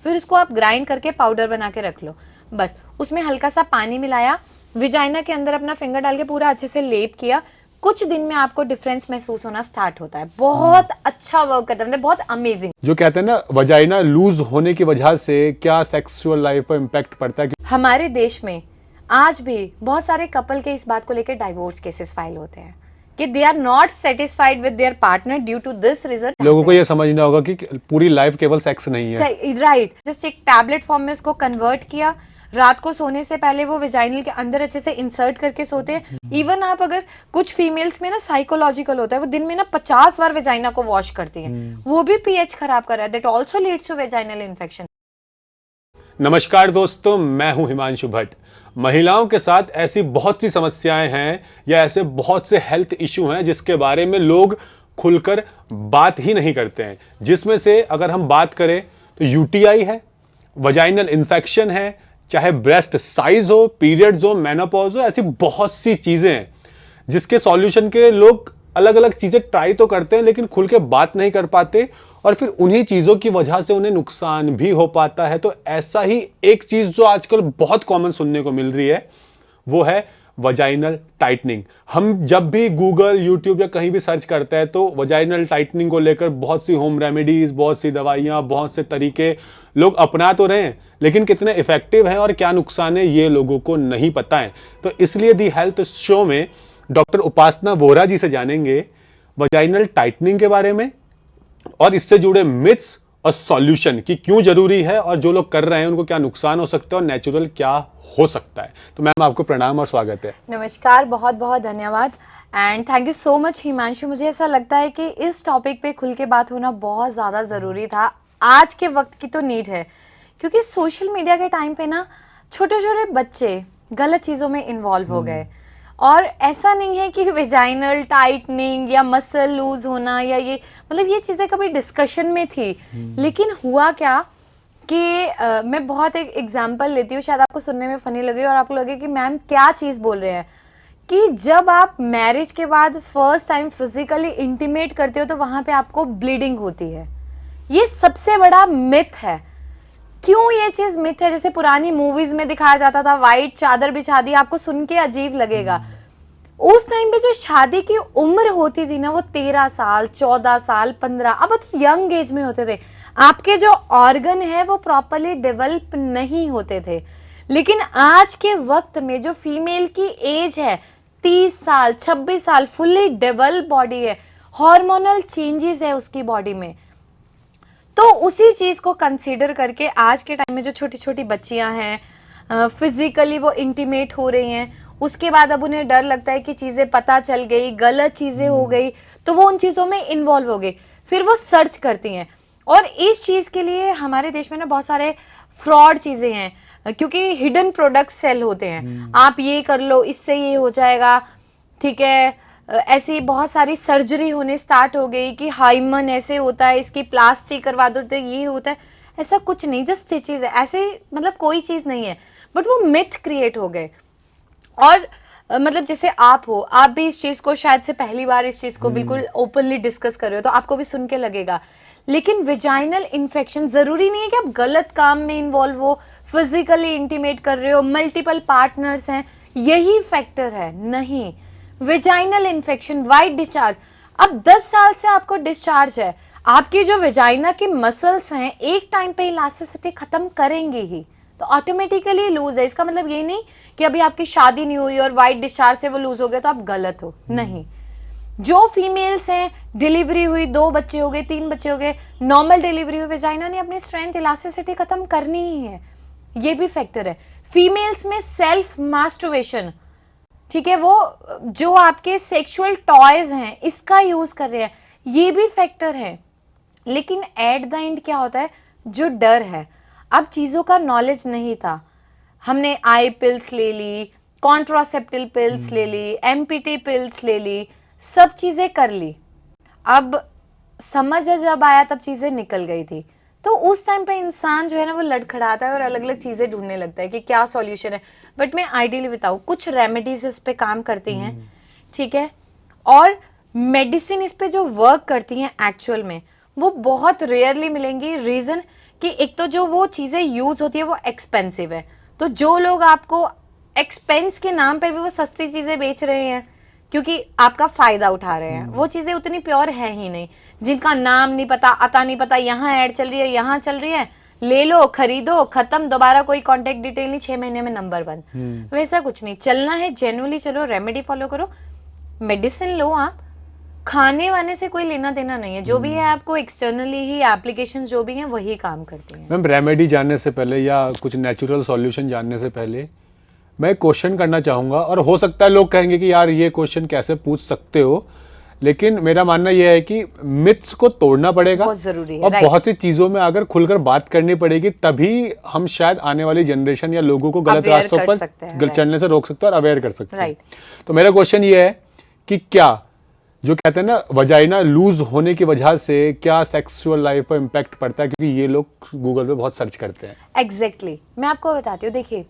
फिर उसको आप ग्राइंड करके पाउडर बना के रख लो। बस उसमें हल्का सा पानी मिलाया, विजाइना के अंदर अपना फिंगर डाल के पूरा अच्छे से लेप किया, कुछ दिन में आपको डिफरेंस महसूस होना स्टार्ट होता है। बहुत अच्छा वर्क करता है, मतलब बहुत अमेजिंग। जो कहते हैं ना वजाइना लूज होने की वजह से क्या सेक्सुअल लाइफ पर इम्पैक्ट पड़ता है? हमारे देश में आज भी बहुत सारे कपल के इस बात को लेकर डाइवोर्स केसेस फाइल होते हैं कि they are not satisfied with their partner due to this reason. लोगों को ये समझना होगा कि पूरी लाइफ केवल सेक्स नहीं है। राइट, जस्ट एक टैबलेट फॉर्म में उसको कन्वर्ट किया, रात को सोने से पहले वो वेजाइनल के अंदर अच्छे से इंसर्ट करके सोते हैं। इवन आप अगर कुछ फीमेल्स में ना साइकोलॉजिकल होता है, वो दिन में ना 50 बार वेजाइना को वॉश करती हैं, वो भी पीएच खराब कर रहा है, that also leads to vaginal infection. नमस्कार दोस्तों, मैं हूं हिमांशु भट्ट। महिलाओं के साथ ऐसी बहुत सी समस्याएं हैं या ऐसे बहुत से हेल्थ इशू हैं जिसके बारे में लोग खुलकर बात ही नहीं करते हैं। जिसमें से अगर हम बात करें तो यूटीआई है, वजाइनल इन्फेक्शन है, चाहे ब्रेस्ट साइज हो, पीरियड्स हो, मेनोपॉज हो, ऐसी बहुत सी चीजें हैं जिसके सॉल्यूशन के लिए लोग अलग अलग चीजें ट्राई तो करते हैं लेकिन खुल के बात नहीं कर पाते, और फिर उन्हीं चीजों की वजह से उन्हें नुकसान भी हो पाता है। तो ऐसा ही एक चीज जो आजकल बहुत कॉमन सुनने को मिल रही है वो है वजाइनल टाइटनिंग। हम जब भी गूगल, यूट्यूब या कहीं भी सर्च करते हैं तो वजाइनल टाइटनिंग को लेकर बहुत सी होम रेमेडीज, बहुत सी दवाइयां, बहुत से तरीके लोग अपना तो रहे हैं, लेकिन कितने इफेक्टिव हैं और क्या नुकसान है ये लोगों को नहीं पता है। तो इसलिए दी हेल्थ शो में डॉक्टर उपासना वोरा जी से जानेंगे वजाइनल टाइटनिंग के बारे में और इससे जुड़े मिथ्स और सॉल्यूशन कि क्यों जरूरी है, और जो लोग कर रहे हैं उनको क्या नुकसान हो सकता है और नेचुरल क्या हो सकता है। तो मैम आपको प्रणाम और स्वागत है। नमस्कार, बहुत बहुत धन्यवाद and thank you so much Himanshu. मुझे ऐसा लगता है कि इस टॉपिक पे खुल के बात होना बहुत ज़्यादा ज़रूरी था। आज के वक्त की तो नीड है, क्योंकि सोशल मीडिया के टाइम पे ना छोटे छोटे बच्चे गलत चीज़ों में इन्वॉल्व हो गए। और ऐसा नहीं है कि वेजाइनल टाइटनिंग या मसल लूज होना या ये, मतलब ये चीज़ें कभी डिस्कशन में थी, लेकिन हुआ क्या कि मैं बहुत एक एग्जांपल लेती हूँ, शायद आपको सुनने में फनी लगे और आपको लगे कि मैम क्या चीज़ बोल रहे हैं, कि जब आप मैरिज के बाद फर्स्ट टाइम फिजिकली इंटीमेट करते हो तो वहां पे आपको ब्लीडिंग होती है। ये सबसे बड़ा मिथ है। क्यों ये चीज मिथ है? जैसे पुरानी मूवीज में दिखाया जाता था, वाइट चादर बिछा दी, आपको सुन के अजीब लगेगा। उस टाइम पे जो शादी की उम्र होती थी ना, वो 13 साल, 14 साल, 15, अब बहुत यंग एज में होते थे। आपके जो ऑर्गन है वो प्रॉपरली डेवलप नहीं होते थे। लेकिन आज के वक्त में जो फीमेल की एज है 30 साल, 26 साल, फुल्ली डेवलप बॉडी है, हार्मोनल चेंजेस है उसकी बॉडी में, तो उसी चीज को कंसीडर करके आज के टाइम में जो छोटी छोटी बच्चियां हैं फिजिकली वो इंटीमेट हो रही हैं, उसके बाद अब उन्हें डर लगता है कि चीजें पता चल गई, गलत चीजें हो गई, तो वो उन चीजों में इन्वॉल्व हो गई, फिर वो सर्च करती हैं। और इस चीज के लिए हमारे देश में ना बहुत सारे फ्रॉड चीजें हैं, क्योंकि हिडन प्रोडक्ट सेल होते हैं। आप ये कर लो, इससे ये हो जाएगा, ठीक है। ऐसी बहुत सारी सर्जरी होने स्टार्ट हो गई कि हाइमन ऐसे होता है, इसकी प्लास्टिक करवा दो तो ये होता है। ऐसा कुछ नहीं, जस्ट स्टिचेस है, ऐसे मतलब कोई चीज नहीं है, बट वो मिथ क्रिएट हो गए। और मतलब जैसे आप हो, आप भी इस चीज को शायद से पहली बार इस चीज को बिल्कुल ओपनली डिस्कस कर रहे हो, तो आपको भी सुन के लगेगा। लेकिन वेजाइनल इन्फेक्शन जरूरी नहीं है कि आप गलत काम में इन्वॉल्व हो, फिजिकली इंटीमेट कर रहे हो, मल्टीपल पार्टनर्स हैं, यही फैक्टर है। नहीं, वेजाइनल इन्फेक्शन, वाइट डिस्चार्ज, अब 10 साल से आपको डिस्चार्ज है, आपकी जो वेजाइना की मसल्स हैं एक टाइम पे इलास्टिसिटी खत्म करेंगे ही, तो ऑटोमेटिकली लूज है। इसका मतलब ये नहीं कि अभी आपकी शादी नहीं हुई और वाइट डिस्चार्ज से वो लूज हो गया तो आप गलत हो। नहीं, जो फीमेल्स हैं, डिलीवरी हुई, 2 बच्चे हो गए, 3 बच्चे हो गए, नॉर्मल डिलीवरी हुई, वेजाइना ने अपनी स्ट्रेंथ, इलास्टिसिटी खत्म करनी ही है, ये भी फैक्टर है। फीमेल्स में सेल्फ मास्टरबेशन, ठीक है, वो जो आपके सेक्सुअल टॉयज हैं इसका यूज कर रहे हैं, ये भी फैक्टर है। लेकिन एट द एंड क्या होता है, जो डर है, अब चीजों का नॉलेज नहीं था, हमने आई पिल्स ले ली, कॉन्ट्रासेप्टिव पिल्स ले ली, एमपीटी पिल्स ले ली, सब चीजें कर ली, अब समझ जब आया तब चीजें निकल गई थी। तो उस टाइम पे इंसान जो है ना वो लड़खड़ाता है और अलग अलग चीजें ढूंढने लगता है कि क्या सॉल्यूशन है। बट मैं आइडियली बताऊं, कुछ रेमेडीज इस पे काम करती हैं, ठीक है, और मेडिसिन इस पे जो वर्क करती हैं एक्चुअल में वो बहुत रेयरली मिलेंगी। रीजन कि एक तो जो वो चीजें यूज होती है वो एक्सपेंसिव है, तो जो लोग आपको एक्सपेंस के नाम पे भी वो सस्ती चीजें बेच रहे हैं क्योंकि आपका फायदा उठा रहे हैं, वो चीजें उतनी प्योर है ही नहीं। जिनका नाम नहीं पता, अता नहीं पता, यहाँ ऐड चल रही है, यहाँ चल रही है, ले लो, खरीदो, खत्म, दोबारा कोई कांटेक्ट डिटेल नहीं, 6 महीने में नंबर बंद। वैसा कुछ नहीं, चलना है जेन्युइनली चलो, रेमेडी फॉलो करो, मेडिसिन लो, आप खाने वाने से कोई लेना देना नहीं है, जो भी है आपको एक्सटर्नली ही एप्लीकेशंस जो भी हैं वही काम करती हैं। मैम रेमेडी जानने से पहले या कुछ नेचुरल सॉल्यूशन जानने से पहले मैं क्वेश्चन करना चाहूँगा, और हो सकता है लोग कहेंगे कि यार ये क्वेश्चन कैसे पूछ सकते हो, लेकिन मेरा मानना यह है कि मिथ्स को तोड़ना पड़ेगा, बहुत जरूरी है, और राइट। बहुत सी चीज़ों में अगर खुलकर बात करनी पड़ेगी, तभी हम शायद आने वाली जनरेशन या लोगों को गलत Aware रास्तों कर पर सकते हैं, चलने से रोक सकते हैं और अवेयर कर सकते हैं। राइट। तो मेरा क्वेश्चन ये है कि क्या जो कहते हैं ना वजाइना लूज होने की वजह से क्या सेक्सुअल लाइफ पर इम्पैक्ट पड़ता है, क्योंकि ये लोग गूगल पे बहुत सर्च करते हैं। एग्जैक्टली मैं आपको बताती हूँ, देखिए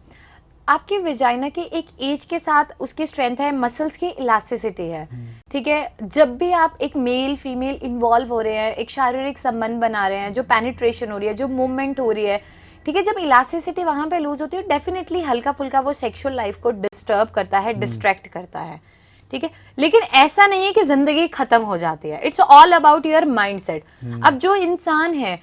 आपकी विजाइना की एक एज के साथ उसकी स्ट्रेंथ है, मसल्स की इलास्टिसिटी है, ठीक है। जब भी आप एक मेल फीमेल इन्वॉल्व हो रहे हैं, एक शारीरिक संबंध बना रहे हैं, जो पेनिट्रेशन हो रही है, जो मूवमेंट हो रही है, ठीक है, जब इलास्टिसिटी वहां पे लूज होती है, डेफिनेटली हल्का फुल्का वो सेक्सुअल लाइफ को डिस्टर्ब करता है, डिस्ट्रैक्ट करता है, ठीक है। लेकिन ऐसा नहीं है कि जिंदगी खत्म हो जाती है, it's all about your mindset. अब जो इंसान है,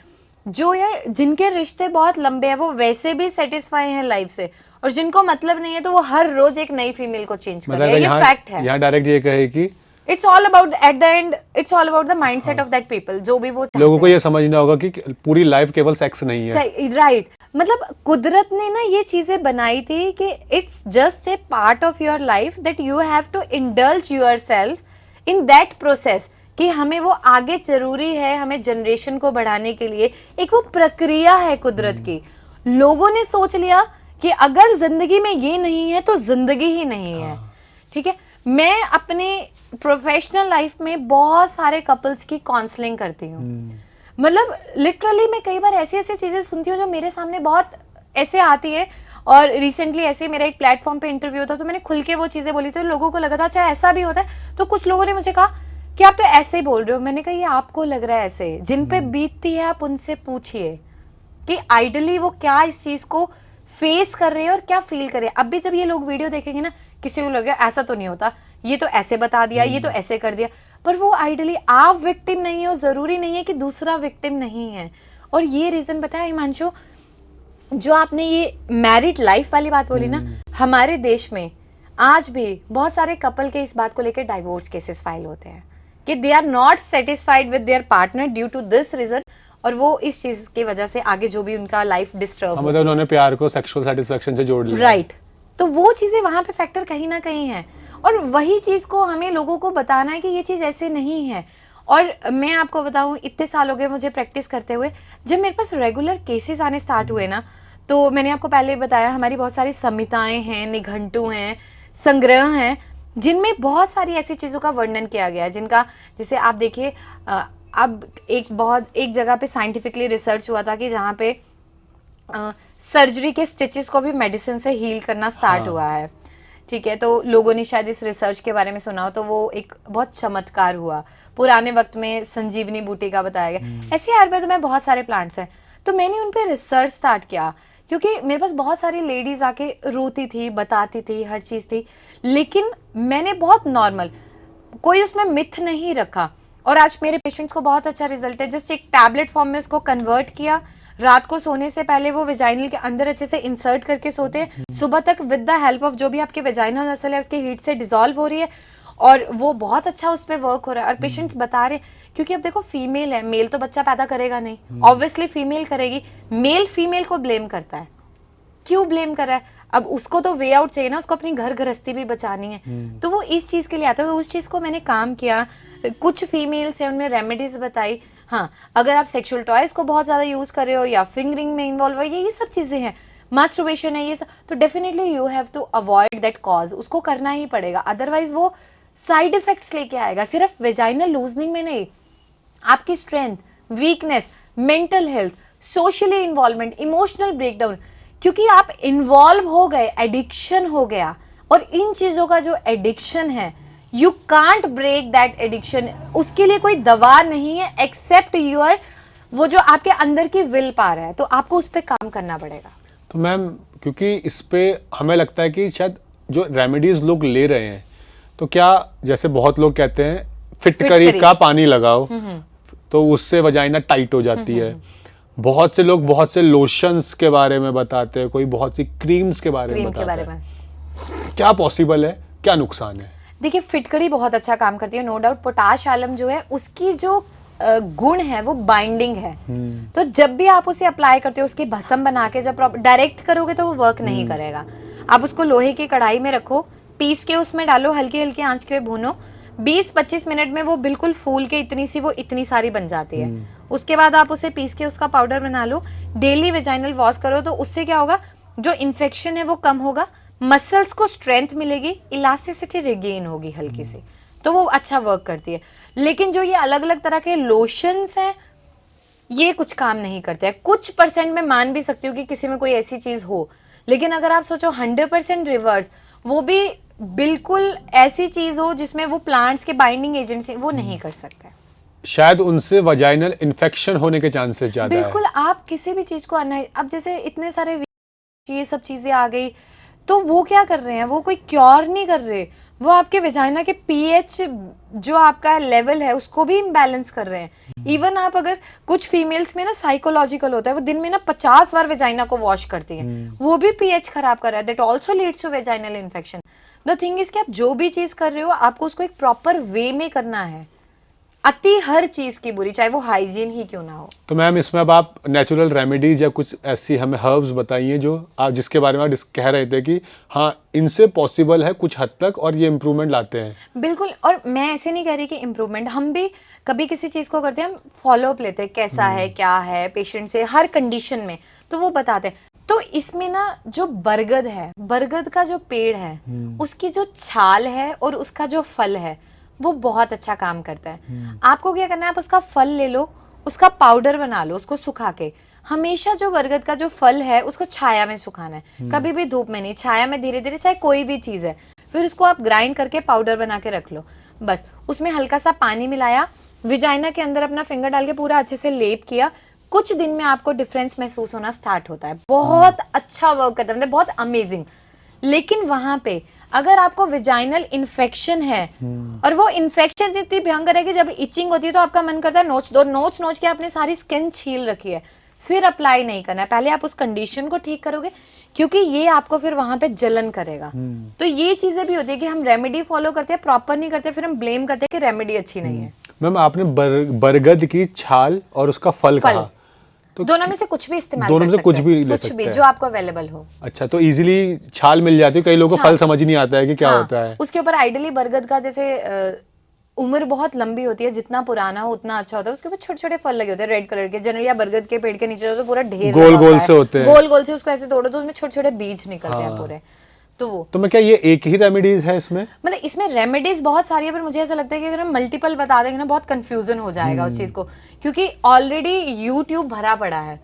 जो यार जिनके रिश्ते बहुत लंबे हैं, वो वैसे भी सेटिस्फाई हैं लाइफ से, और जिनको मतलब नहीं है तो वो हर रोज एक नई फीमेल को चेंज कर रहे हैं, ये फैक्ट है। यहाँ डायरेक्ट ये कहे कि it's all about at the end, it's all about the mindset of that people, जो भी वो लोगों को ये समझना होगा कि पूरी लाइफ केवल सेक्स नहीं है। राइट, मतलब कुदरत ने ना ये चीजें बनाई थी कि it's just a part of your life that you have to indulge yourself in that process, कि हमें वो आगे जरूरी है, हमें जनरेशन को बढ़ाने के लिए एक वो प्रक्रिया है कुदरत की। लोगों ने सोच लिया कि अगर जिंदगी में ये नहीं है तो जिंदगी ही नहीं है, ठीक है। मैं अपने प्रोफेशनल लाइफ में बहुत सारे कपल्स की काउंसलिंग करती हूँ, मतलब लिटरली मैं कई बार ऐसी ऐसी चीजें सुनती हूँ जो मेरे सामने बहुत ऐसे आती है। और रिसेंटली ऐसे मेरा एक प्लेटफॉर्म पे इंटरव्यू था, तो मैंने खुल के वो चीजें बोली थी, लोगों को लगा था अच्छा ऐसा भी होता है, तो कुछ लोगों ने मुझे कहा कि आप तो ऐसे ही बोल रहे हो। मैंने कहा ये आपको लग रहा है ऐसे, जिन पे बीतती है आप उनसे पूछिए कि आइडली वो क्या इस चीज को फेस कर रहे हैं और क्या फील कर रहे हैं। अब भी जब ये लोग वीडियो देखेंगे ना, किसी को लगेगा ऐसा तो नहीं होता, ये तो ऐसे बता दिया, ये तो ऐसे कर दिया, पर वो आइडली आप विक्टिम नहीं हो, जरूरी नहीं है कि दूसरा विक्टिम नहीं है। और ये रीजन बताया हिमांशु, जो आपने ये मैरिड लाइफ वाली बात बोली ना, हमारे देश में आज भी बहुत सारे कपल के इस बात को लेकर डाइवोर्स केसेस फाइल होते हैं कि they are not satisfied with their partner due to this reason, और वो इस चीज की वजह से आगे जो भी उनका लाइफ डिस्टर्ब, मतलब उन्होंने प्यार को सेक्सुअल सेटिस्फैक्शन से जोड़ लिया, राइट। तो वो चीजें वहां पे फैक्टर कहीं ना कहीं है, और वही चीज को हमें लोगों को बताना है कि ये चीज ऐसे नहीं है। और मैं आपको बताऊं, इतने साल हो गए मुझे प्रैक्टिस करते हुए, जब मेरे पास रेगुलर केसेस आने स्टार्ट हुए ना, तो मैंने आपको पहले बताया हमारी बहुत सारी संहिताएं हैं, निघंटु हैं, संग्रह हैं, जिनमें बहुत सारी ऐसी चीजों का वर्णन किया गया है, जिनका जैसे आप देखिए, अब एक जगह पे साइंटिफिकली रिसर्च हुआ था कि जहाँ पे सर्जरी के स्टिचेस को भी मेडिसिन से हील करना स्टार्ट हुआ है, ठीक है। तो लोगों ने शायद इस रिसर्च के बारे में सुना हो, तो वो एक बहुत चमत्कार हुआ। पुराने वक्त में संजीवनी बूटी का बताया गया। ऐसे आयुर्वेद में बहुत सारे प्लांट्स हैं, तो मैंने उन पर रिसर्च स्टार्ट किया, क्योंकि मेरे पास बहुत सारी लेडीज आके रोती थी, बताती थी, हर चीज थी, लेकिन मैंने बहुत नॉर्मल, कोई उसमें मिथ नहीं रखा, और आज मेरे पेशेंट्स को बहुत अच्छा रिजल्ट है। जस्ट एक टैबलेट फॉर्म में उसको कन्वर्ट किया, रात को सोने से पहले वो वेजाइनल के अंदर अच्छे से इंसर्ट करके सोते हैं, सुबह तक विद द हेल्प ऑफ जो भी आपके वेजाइनल मसल है उसकी हीट से डिसॉल्व हो रही है, और वो बहुत अच्छा उस पर वर्क हो रहा है। और पेशेंट्स बता रहे, क्योंकि अब देखो फीमेल है, मेल तो बच्चा पैदा करेगा नहीं, ऑब्वियसली फीमेल करेगी। मेल फीमेल को ब्लेम करता है, क्यों ब्लेम कर रहा है? अब उसको तो वे आउट चाहिए ना, उसको अपनी घर गृहस्थी भी बचानी है, तो वो इस चीज के लिए आता है। तो उस चीज को मैंने काम किया, कुछ फीमेल्स है उनमें रेमेडीज बताई। हाँ, अगर आप सेक्सुअल टॉयज को बहुत ज्यादा यूज कर रहे हो या फिंगरिंग में इन्वॉल्व हो, ये सब चीजें हैं, मास्टरबेशन है, ये सब, तो definitely you have to avoid that cause, उसको करना ही पड़ेगा, अदरवाइज वो साइड इफेक्ट्स लेके आएगा। सिर्फ वेजाइनल लूजनिंग में नहीं, आपकी strength, weakness, mental health, socially involvement, emotional breakdown, क्योंकि आप इन्वॉल्व हो गए, एडिक्शन हो गया। और इन चीजों का जो एडिक्शन है, you can't break that addiction, उसके लिए कोई दवा नहीं है एक्सेप्ट योर वो जो आपके अंदर की विल पावर है, तो आपको उस पर काम करना पड़ेगा। तो मैम क्योंकि इस पे हमें लगता है कि शायद जो रेमेडीज लोग ले रहे हैं, तो क्या जैसे बहुत लोग कहते हैं फिटकरी का पानी लगाओ तो उससे वजाइना टाइट हो जाती है, बहुत से लोग बहुत से लोशंस के बारे में बताते हैं, कोई बहुत सी क्रीम्स के बारे में बताते हैं, क्या पॉसिबल है, क्या नुकसान है? देखिए, फिटकरी बहुत अच्छा काम करती है, नो डाउट। पोटाश आलम जो है उसकी जो गुण है वो बाइंडिंग है। तो जब भी आप उसे अप्लाई करते हो, उसकी भस्म बना के जब डायरेक्ट करोगे तो वो वर्क नहीं करेगा। आप उसको लोहे की कढ़ाई में रखो, पीस के उसमें डालो, हल्की हल्की आंच पे भूनो, 20-25 मिनट में वो बिल्कुल फूल के इतनी सारी बन जाती है। उसके बाद आप उसे पीस के उसका पाउडर बना लो, डेली वेजाइनल वॉश करो, तो उससे क्या होगा, जो इन्फेक्शन है वो कम होगा, मसल्स को स्ट्रेंथ मिलेगी, इलास्टिसिटी रिगेन होगी हल्की सी, तो वो अच्छा वर्क करती है। लेकिन जो ये अलग अलग तरह के लोशंस हैं, ये कुछ काम नहीं करते हैं। कुछ परसेंट में मान भी सकती हूँ कि किसी में कोई ऐसी चीज हो, लेकिन अगर आप सोचो 100% रिवर्स, वो भी बिल्कुल ऐसी चीज हो जिसमें वो प्लांट्स के बाइंडिंग एजेंट से, वो नहीं कर सकता है। शायद उनसे वजाइनल इन्फेक्शन होने के चांसेस ज्यादा है। बिल्कुल, आप किसी भी चीज को अब जैसे इतने सारे ये सब चीजें आ गई, तो वो क्या कर रहे हैं, वो कोई क्योर नहीं कर रहे, वो आपके वेजाइना के पीएच जो आपका लेवल है उसको भी इम्बैलेंस कर रहे हैं। इवन आप अगर कुछ फीमेल्स में ना साइकोलॉजिकल होता है, वो दिन में ना 50 बार वेजाइना को वॉश करती हैं, वो भी पीएच खराब कर रहा है, that also leads to vaginal infection. The thing is कि आप जो भी चीज कर रहे हो, आपको उसको एक प्रॉपर वे में करना है। अति हर चीज की बुरी, चाहे वो हाइजीन ही क्यों ना हो। तो मैम इसमें अब आप नेचुरल रेमेडीज या कुछ ऐसी हमें हर्ब्स बताइए जो आप, जिसके बारे में आप कह रहे थे कि हाँ इनसे पॉसिबल है कुछ हद तक और ये इम्प्रूवमेंट लाते हैं। बिल्कुल, और मैं ऐसे नहीं कह रही कि इम्प्रूवमेंट, हम भी कभी किसी चीज को करते हैं, हम फॉलो अप लेते हैं, कैसा है, क्या है पेशेंट से, हर कंडीशन में, तो वो बताते हैं। तो इसमें ना जो बरगद है, बरगद का जो पेड़ है, उसकी जो छाल है और उसका जो फल है, वो बहुत अच्छा काम करता है। आपको क्या करना है, आप उसका फल ले लो, उसका पाउडर बना लो, उसको सुखा के, हमेशा जो बरगद का जो फल है उसको छाया में सुखाना है, कभी भी धूप में नहीं, छाया में धीरे धीरे, चाहे कोई भी चीज है। फिर उसको आप ग्राइंड करके पाउडर बना के रख लो, बस उसमें हल्का सा पानी मिलाया, विजाइना के अंदर अपना फिंगर डाल के पूरा अच्छे से लेप किया, कुछ दिन में आपको डिफरेंस महसूस होना स्टार्ट होता है। बहुत अच्छा वर्क करता है, मतलब बहुत अमेजिंग। लेकिन वहां पे अगर आपको विजाइनल इन्फेक्शन है और वो इन्फेक्शन इतनी भयंकर है कि जब इचिंग होती है तो आपका मन करता है नोच दो, नोच नोच के आपने सारी स्किन छील रखी है, फिर अप्लाई नहीं करना है। पहले आप उस कंडीशन को ठीक करोगे, क्योंकि ये आपको फिर वहां पे जलन करेगा। तो ये चीजें भी होती है कि हम रेमेडी फॉलो करते हैं, प्रॉपर नहीं करते, फिर हम ब्लेम करते हैं कि रेमेडी अच्छी नहीं है। मैम आपने बरगद की छाल और उसका फल कहा, तो दोनों में से कुछ भी इस्तेमाल दोनों कर में से सकते कुछ हैं, भी ले कुछ सकते भी हैं, जो आपको अवेलेबल हो। अच्छा, तो इजीली छाल मिल जाती है, कई लोगों को फल समझ नहीं आता है कि क्या होता है। उसके ऊपर आइडियली बरगद का जैसे उम्र बहुत लंबी होती है, जितना पुराना हो उतना अच्छा होता है, उसके ऊपर छोटे छोटे फल लगे होते हैं रेड कलर के, जनरली बरगद के पेड़ के नीचे तो पूरा ढेर गोल गोल से होते हैं, गोल गोल से, उसको ऐसे तोड़ो तो उसमें छोटे छोटे बीज निकलते हैं पूरे। तो मैं क्या ये एक ही रेमेडीज है इसमें? मतलब इसमें रेमेडीज बहुत सारी है, पर मुझे ऐसा लगता है कि अगर हम मल्टीपल बता देंगे ना, बहुत कंफ्यूजन हो जाएगा उस चीज को, क्योंकि ऑलरेडी यूट्यूब भरा पड़ा है।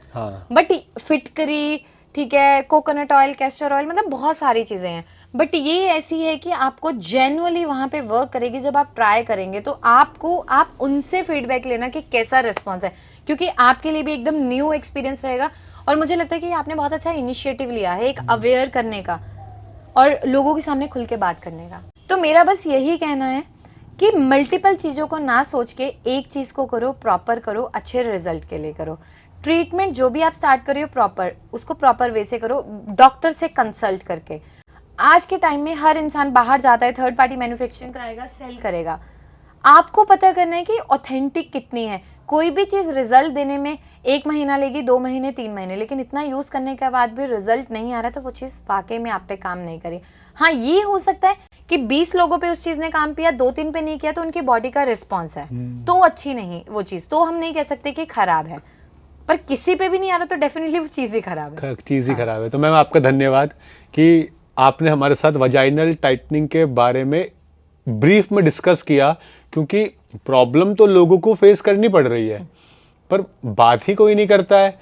बट फिटकरी, ठीक है, कोकोनट ऑयल, कैस्टर ऑयल, मतलब बहुत सारी चीजें हैं, बट ये ऐसी है कि आपको जेन्युइनली वहां पे वर्क करेगी। जब आप ट्राई करेंगे तो आप उनसे फीडबैक लेना कि कैसा रिस्पॉन्स है, क्योंकि आपके लिए भी एकदम न्यू एक्सपीरियंस रहेगा। और मुझे लगता है कि आपने बहुत अच्छा इनिशिएटिव लिया है, एक अवेयर करने का और लोगों के सामने खुल के बात करने का। तो मेरा बस यही कहना है कि मल्टीपल चीजों को ना सोच के एक चीज को करो, प्रॉपर करो, अच्छे रिजल्ट के लिए करो। ट्रीटमेंट जो भी आप स्टार्ट कर रहे हो, प्रॉपर उसको प्रॉपर वे से करो, डॉक्टर से कंसल्ट करके। आज के टाइम में हर इंसान बाहर जाता है, थर्ड पार्टी मैन्युफैक्चरिंग कराएगा, सेल करेगा। आपको पता करना है कि ऑथेंटिक कितनी है। कोई भी चीज रिजल्ट देने में 1 महीना लेगी, 2 महीने, 3 महीने, लेकिन इतना यूज करने के बाद भी रिजल्ट नहीं आ रहा, तो वो चीज वाकई में आप पे काम नहीं करी। हाँ, ये हो सकता है कि 20 लोगों पे उस चीज ने काम किया, 2-3 पे नहीं किया, तो उनकी बॉडी का रिस्पॉन्स है, तो अच्छी नहीं वो चीज, तो हम नहीं कह सकते कि खराब है। पर किसी पे भी नहीं आ रहा तो डेफिनेटली वो चीज ही खराब है, चीज ही खराब है। तो मैम आपका धन्यवाद कि आपने हमारे साथ वजाइनल टाइटनिंग के बारे में ब्रीफ में डिस्कस किया, क्योंकि प्रॉब्लम तो लोगों को फेस करनी पड़ रही है पर बात ही कोई नहीं करता है।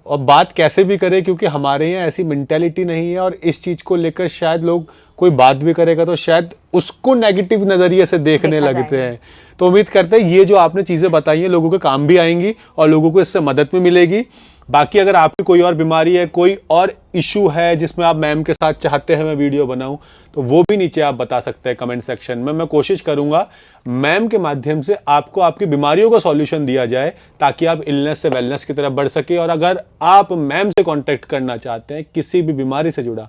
और बात कैसे भी करे, क्योंकि हमारे यहाँ ऐसी मेंटेलिटी नहीं है और इस चीज को लेकर शायद लोग कोई बात भी करेगा तो शायद उसको नेगेटिव नजरिए से देखने देखा लगते जाएगा। हैं। तो उम्मीद करते हैं ये जो आपने चीजें बताई हैं लोगों के काम भी आएंगी और लोगों को इससे मदद भी मिलेगी। बाकी अगर आपकी कोई और बीमारी है, कोई और इशू है जिसमें आप मैम के साथ चाहते हैं मैं वीडियो बनाऊं, तो वो भी नीचे आप बता सकते हैं कमेंट सेक्शन में। मैं कोशिश करूंगा मैम के माध्यम से आपको आपकी बीमारियों का सॉल्यूशन दिया जाए ताकि आप इलनेस से वेलनेस की तरफ बढ़ सके। और अगर आप मैम से कांटेक्ट करना चाहते हैं किसी भी बीमारी से जुड़ा,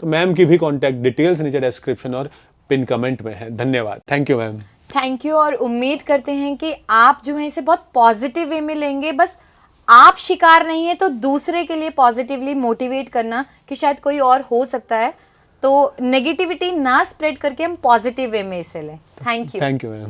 तो मैम की भी कांटेक्ट डिटेल्स नीचे डिस्क्रिप्शन और पिन कमेंट में है। धन्यवाद। Thank you ma'am. Thank you. और उम्मीद करते हैं कि आप जो है इसे बहुत पॉजिटिव वे में लेंगे। बस आप शिकार नहीं है तो दूसरे के लिए पॉजिटिवली मोटिवेट करना कि शायद कोई और हो सकता है। तो नेगेटिविटी ना स्प्रेड करके हम पॉजिटिव वे में इसे लें। Thank you. Thank you ma'am.